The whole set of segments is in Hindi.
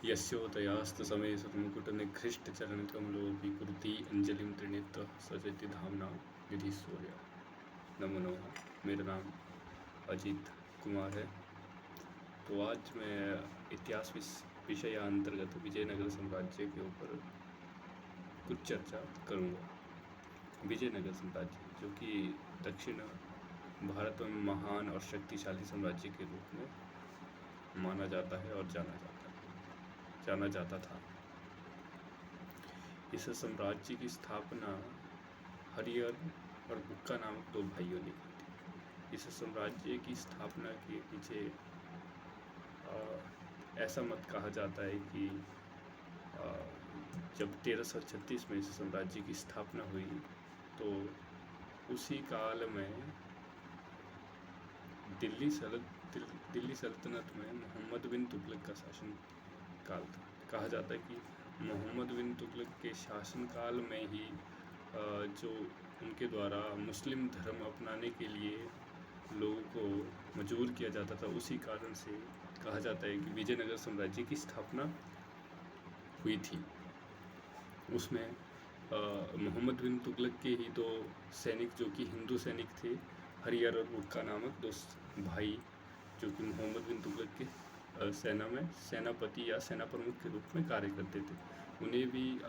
यस्योदयास्तसमये सुतमुकुटनिकृष्टचरणकमलोऽपि कुरुति अंजलिं त्रिनेत्र सजति धाम्ना निधि सूर्य। नमो नमः। मेरा नाम अजीत कुमार है। तो आज मैं इतिहास विषय अंतर्गत विजयनगर साम्राज्य के ऊपर कुछ चर्चा करूँगा। विजयनगर साम्राज्य जो कि दक्षिण भारत में महान और शक्तिशाली साम्राज्य के रूप में माना जाता है और जाना जाता था। इस साम्राज्य की स्थापना हरिहर और बुक्का नामक दो भाइयों ने की थी। इस साम्राज्य की स्थापना के पीछे ऐसा मत कहा जाता है कि जब 1336 में इस साम्राज्य की स्थापना हुई तो उसी काल में दिल्ली सल्तनत में मोहम्मद बिन तुगलक का शासन काल था। कहा जाता है कि मोहम्मद बिन तुगलक के शासनकाल में ही जो उनके द्वारा मुस्लिम धर्म अपनाने के लिए लोगों को मजबूर किया जाता था, उसी कारण से कहा जाता है कि विजयनगर साम्राज्य की स्थापना हुई थी। उसमें मोहम्मद बिन तुगलक के ही दो सैनिक जो कि हिंदू सैनिक थे, हरिहर और बुक्का नामक दो भाई, जो कि मोहम्मद बिन तुगलक के सेना में सेनापति या सेना प्रमुख के रूप में कार्य करते थे। उन्हें भी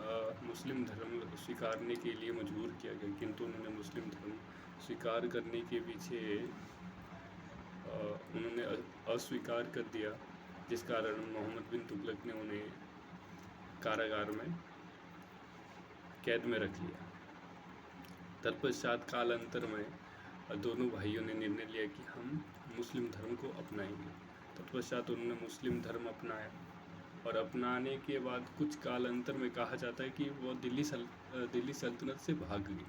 मुस्लिम धर्म स्वीकारने के लिए मजबूर किया गया, किंतु उन्होंने मुस्लिम धर्म स्वीकार करने के पीछे उन्होंने अस्वीकार कर दिया, जिस कारण मोहम्मद बिन तुगलक ने उन्हें कारागार में कैद में रख लिया। तत्पश्चात कालांतर में दोनों भाइयों ने निर्णय लिया कि हम मुस्लिम धर्म को अपनाएंगे। तत्पश्चात उन्होंने मुस्लिम धर्म अपनाया और अपनाने के बाद कुछ कालांतर में कहा जाता है कि वो दिल्ली सल्तनत से भाग गए।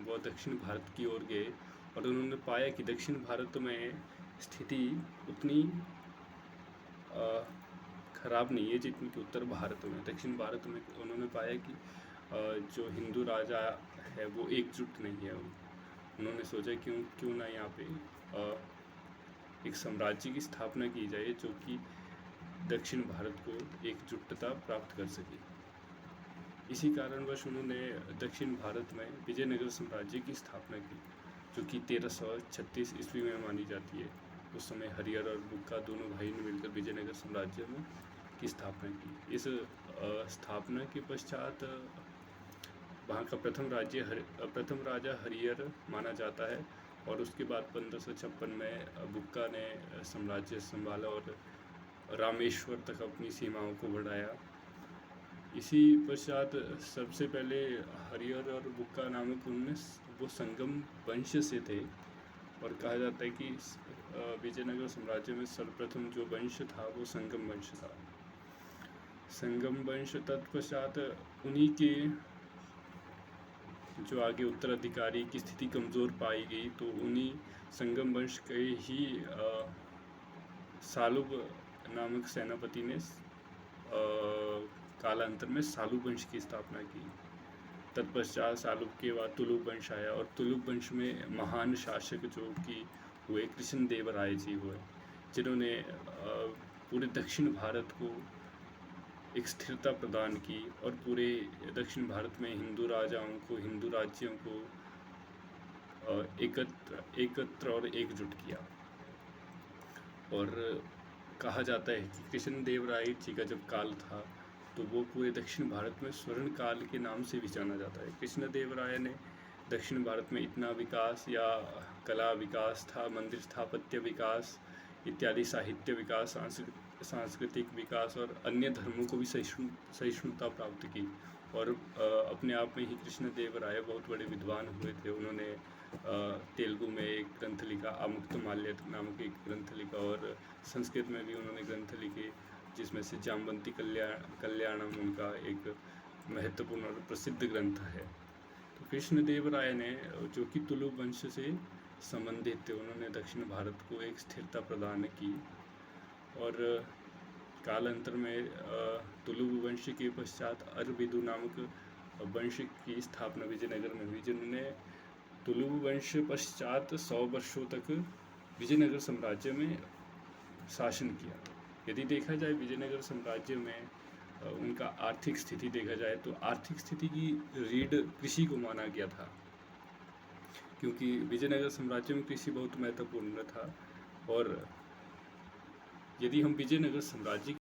वो दक्षिण भारत की ओर गए और उन्होंने पाया कि दक्षिण भारत में स्थिति उतनी खराब नहीं है जितनी कि उत्तर भारत में। दक्षिण भारत में उन्होंने पाया कि जो हिंदू राजा है वो एकजुट नहीं है। उन्होंने सोचा क्यों ना यहाँ पे एक साम्राज्य की स्थापना की जाए जो कि दक्षिण भारत को एकजुटता प्राप्त कर सके। इसी कारणवश उन्होंने दक्षिण भारत में विजयनगर साम्राज्य की स्थापना की, जो कि 1336 ईस्वी में मानी जाती है। उस समय हरिहर और बुक्का दोनों भाई ने मिलकर विजयनगर साम्राज्य में की स्थापना की। इस स्थापना के पश्चात वहाँ का प्रथम राजा हरिहर माना जाता है और उसके बाद 1556 में बुक्का ने साम्राज्य संभाला और रामेश्वर तक अपनी सीमाओं को बढ़ाया। इसी पश्चात सबसे पहले हरिहर और बुक्का नामक वो संगम वंश से थे और कहा जाता है कि विजयनगर साम्राज्य में सर्वप्रथम जो वंश था वो संगम वंश था। संगम वंश तत्पश्चात उन्हीं के जो आगे उत्तराधिकारी की स्थिति कमज़ोर पाई गई तो उन्हीं संगम वंश के ही सालुब नामक सेनापति ने कालांतर में सालुब वंश की स्थापना की। तत्पश्चात सालुब के बाद तुलुक वंश आया और तुलुक वंश में महान शासक जो कि हुए कृष्णदेवराय जी हुए, जिन्होंने पूरे दक्षिण भारत को एक स्थिरता प्रदान की और पूरे दक्षिण भारत में हिंदू राजाओं को, हिंदू राज्यों को एकत्र और एकजुट किया। और कहा जाता है कि कृष्णदेवराय जी का जब काल था तो वो पूरे दक्षिण भारत में स्वर्ण काल के नाम से भी जाना जाता है। कृष्णदेवराय ने दक्षिण भारत में इतना विकास या कला विकास था, मंदिर स्थापत्य विकास इत्यादि, साहित्य विकास, सांस्कृतिक विकास और अन्य धर्मों को भी सहिष्णुता प्राप्त की। और अपने आप में ही कृष्णदेवराय बहुत बड़े विद्वान हुए थे। उन्होंने तेलुगु में एक ग्रंथ लिखा, आमुक्तमाल्य नामक एक ग्रंथ लिखा, और संस्कृत में भी उन्होंने ग्रंथ लिखे, जिसमें से जामवंती कल्याणम उनका एक महत्वपूर्ण और प्रसिद्ध ग्रंथ है। तो कृष्णदेवराय ने, जो कि तुलुक वंश से संबंधित थे, उन्होंने दक्षिण भारत को एक स्थिरता प्रदान की। और कालांतर में तुलुक वंश के पश्चात अरबिदु नामक वंश की स्थापना विजयनगर में हुई, जिन्होंने तुलुक वंश पश्चात 100 वर्षों तक विजयनगर साम्राज्य में शासन किया। यदि देखा जाए विजयनगर साम्राज्य में उनका आर्थिक स्थिति देखा जाए तो आर्थिक स्थिति की रीढ़ कृषि को माना गया था, क्योंकि विजयनगर साम्राज्य में कृषि बहुत महत्वपूर्ण था। और यदि हम विजयनगर साम्राज्य